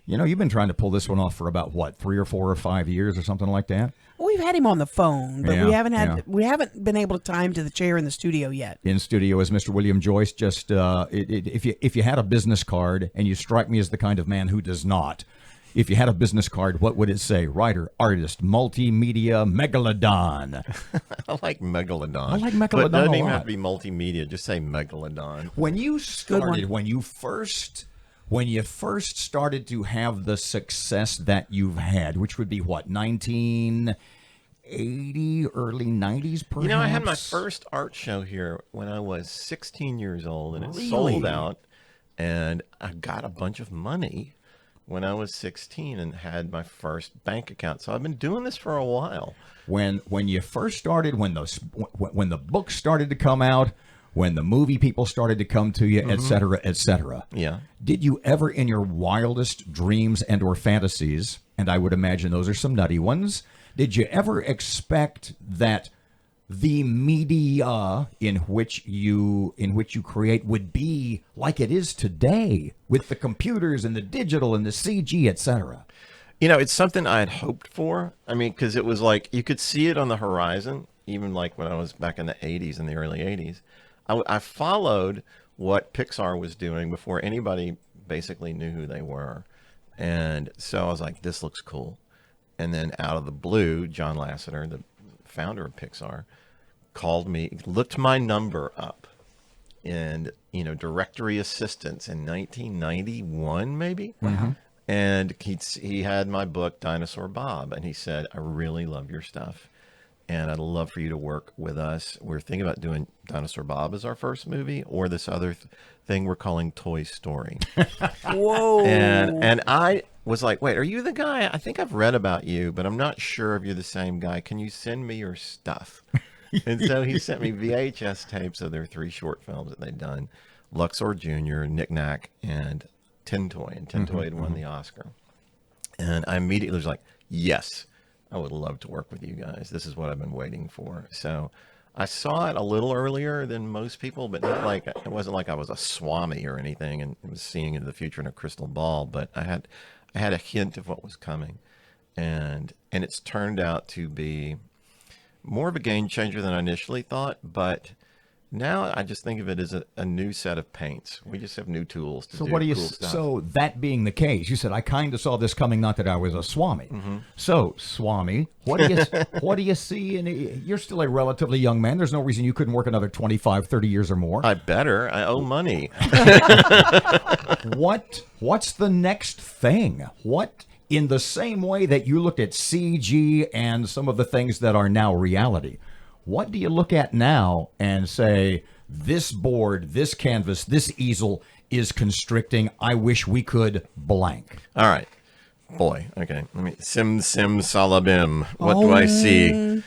You know, you've been trying to pull this one off for about, what, 3 or 4 or 5 years or something like that? We've had him on the phone, but Yeah, we haven't been able to tie him to the chair in the studio yet. In studio is Mr. William Joyce. Just if you had a business card, and you strike me as the kind of man who does not, if you had a business card, what would it say? Writer, artist, multimedia, megalodon. I like megalodon. I like megalodon But it doesn't a even lot. have to be multimedia. Just say megalodon. When you started, when you first started to have the success that you've had, which would be what, 1980, early 90s, perhaps? You know, I had my first art show here when I was 16 years old, and it Really? sold out, and I got a bunch of money when I was 16 and had my first bank account. So I've been doing this for a while. When you first started, when the books started to come out, when the movie people started to come to you, et cetera, et cetera. Yeah. Did you ever, in your wildest dreams and or fantasies, and I would imagine those are some nutty ones, did you ever expect that the media in which you create would be like it is today, with the computers and the digital and the CG, et cetera? You know, it's something I had hoped for. I mean, because it was like you could see it on the horizon, even like when I was back in the 80s, in the early 80s. I followed what Pixar was doing before anybody basically knew who they were. And so I was like, this looks cool. And then out of the blue, John Lasseter, the founder of Pixar, called me, looked my number up in, directory assistance in 1991, maybe. Wow. And he had my book, Dinosaur Bob, and he said, I really love your stuff, and I'd love for you to work with us. We're thinking about doing Dinosaur Bob as our first movie, or this other thing we're calling Toy Story. Whoa. And I was like, wait, are you the guy? I think I've read about you, but I'm not sure if you're the same guy. Can you send me your stuff? And so he sent me VHS tapes of their 3 short films that they'd done, Luxor Jr., Knick Knack, and Tin Toy. And Tin Toy had won the Oscar. And I immediately was like, yes, I would love to work with you guys. This is what I've been waiting for. So I saw it a little earlier than most people, but not like, it wasn't like I was a Swami or anything and was seeing into the future in a crystal ball, but I had a hint of what was coming. And it's turned out to be more of a game changer than I initially thought, but now I just think of it as a new set of paints. We just have new tools to do cool stuff. So that being the case, you said, I kind of saw this coming, not that I was a Swami. So, Swami, what do you see? You're still a relatively young man. There's no reason you couldn't work another 25, 30 years or more. I better. I owe money. What's the next thing? What, in the same way that you looked at CG and some of the things that are now reality, what do you look at now and say, this board, this canvas, this easel is constricting. I wish we could blank. All right. Boy, okay. Let me sim salabim. What do I see?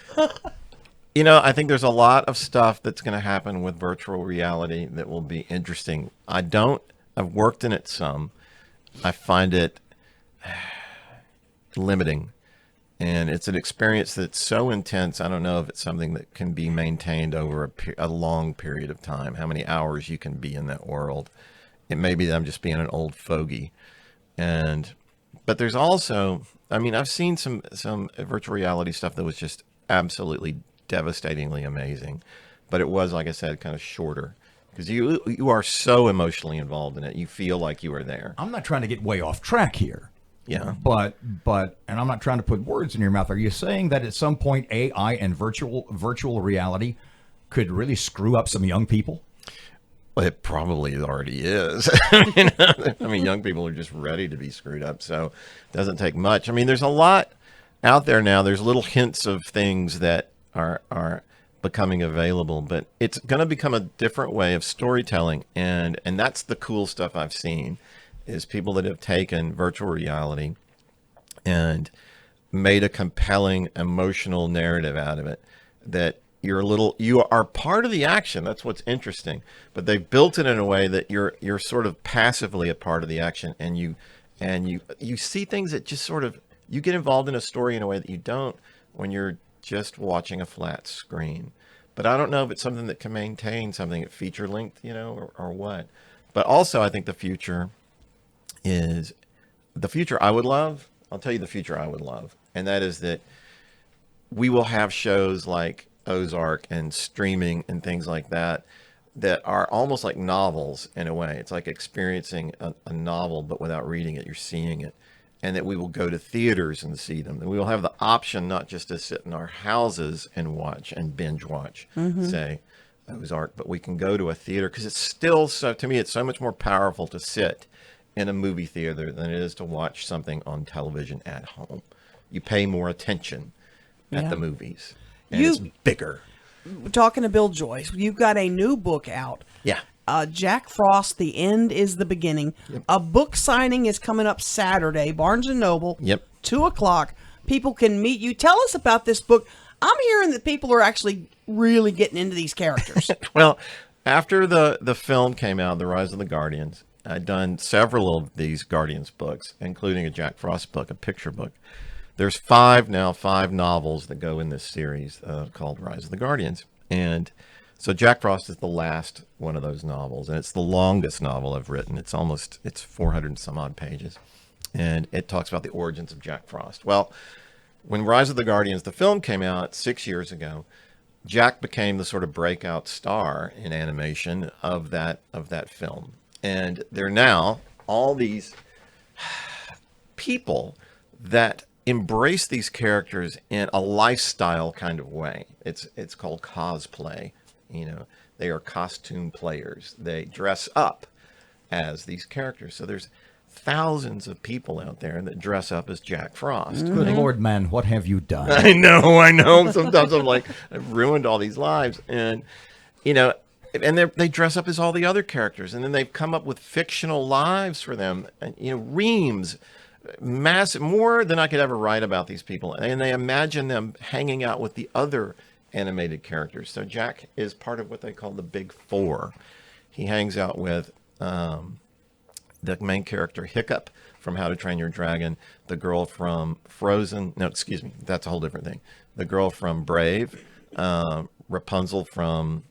I think there's a lot of stuff that's going to happen with virtual reality that will be interesting. I've worked in it some. I find it limiting. And it's an experience that's so intense, I don't know if it's something that can be maintained over a long period of time, how many hours you can be in that world. It may be that I'm just being an old fogey. But there's also, I've seen some virtual reality stuff that was just absolutely devastatingly amazing. But it was, like I said, kind of shorter. Because you are so emotionally involved in it. You feel like you are there. I'm not trying to get way off track here. Yeah. But and I'm not trying to put words in your mouth. Are you saying that at some point AI and virtual reality could really screw up some young people? Well, it probably already is. Young people are just ready to be screwed up, so it doesn't take much. There's a lot out there now. There's little hints of things that are becoming available, but it's going to become a different way of storytelling, and that's the cool stuff I've seen. Is people that have taken virtual reality and made a compelling emotional narrative out of it, that you are part of the action. That's what's interesting. But they've built it in a way that you're sort of passively a part of the action, and you see things that just sort of, you get involved in a story in a way that you don't when you're just watching a flat screen. But I don't know if it's something that can maintain something at feature length, or what. But also I think the future is the future I would love, I'll tell you the future I would love. And that is that we will have shows like Ozark and streaming and things like that that are almost like novels in a way. It's like experiencing a novel, but without reading it, you're seeing it. And that we will go to theaters and see them. And we will have the option not just to sit in our houses and watch and binge watch, say, Ozark, but we can go to a theater because it's still so, to me, it's so much more powerful to sit in a movie theater than it is to watch something on television at home. You pay more attention at the movies. And it's bigger. Talking to Bill Joyce, you've got a new book out. Yeah. Jack Frost, The End is the Beginning. Yep. A book signing is coming up Saturday, Barnes & Noble. Yep. 2:00. People can meet you. Tell us about this book. I'm hearing that people are actually really getting into these characters. Well, after the film came out, The Rise of the Guardians, I'd done several of these Guardians books, including a Jack Frost book, a picture book. There's five novels that go in this series called Rise of the Guardians. And so Jack Frost is the last one of those novels, and it's the longest novel I've written. It's 400 and some odd pages. And it talks about the origins of Jack Frost. Well, when Rise of the Guardians, the film came out 6 years ago, Jack became the sort of breakout star in animation of that film. And there are now all these people that embrace these characters in a lifestyle kind of way. It's called cosplay. You know, they are costume players. They dress up as these characters. So there's thousands of people out there that dress up as Jack Frost. Good Lord, man, what have you done? I know. Sometimes I'm like, I've ruined all these lives. And, you know, and they dress up as all the other characters. And then they've come up with fictional lives for them. And, you know, reams, massive, more than I could ever write about these people. And they imagine them hanging out with the other animated characters. So Jack is part of what they call the Big Four. He hangs out with the main character Hiccup from How to Train Your Dragon, the girl from Frozen. No, excuse me, that's a whole different thing. The girl from Brave, Rapunzel from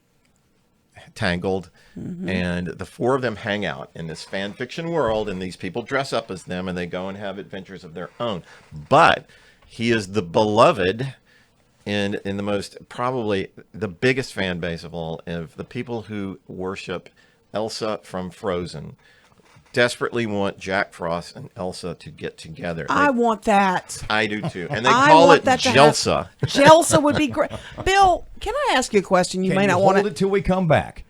Tangled, and the four of them hang out in this fan fiction world, and these people dress up as them, and they go and have adventures of their own. But he is the beloved in the most, probably the biggest fan base of all, of the people who worship Elsa from Frozen. Desperately want Jack Frost and Elsa to get together. I want that. I do too. And they call it Jelsa. Jelsa would be great. Bill, can I ask you a question? You may not want hold it till we come back.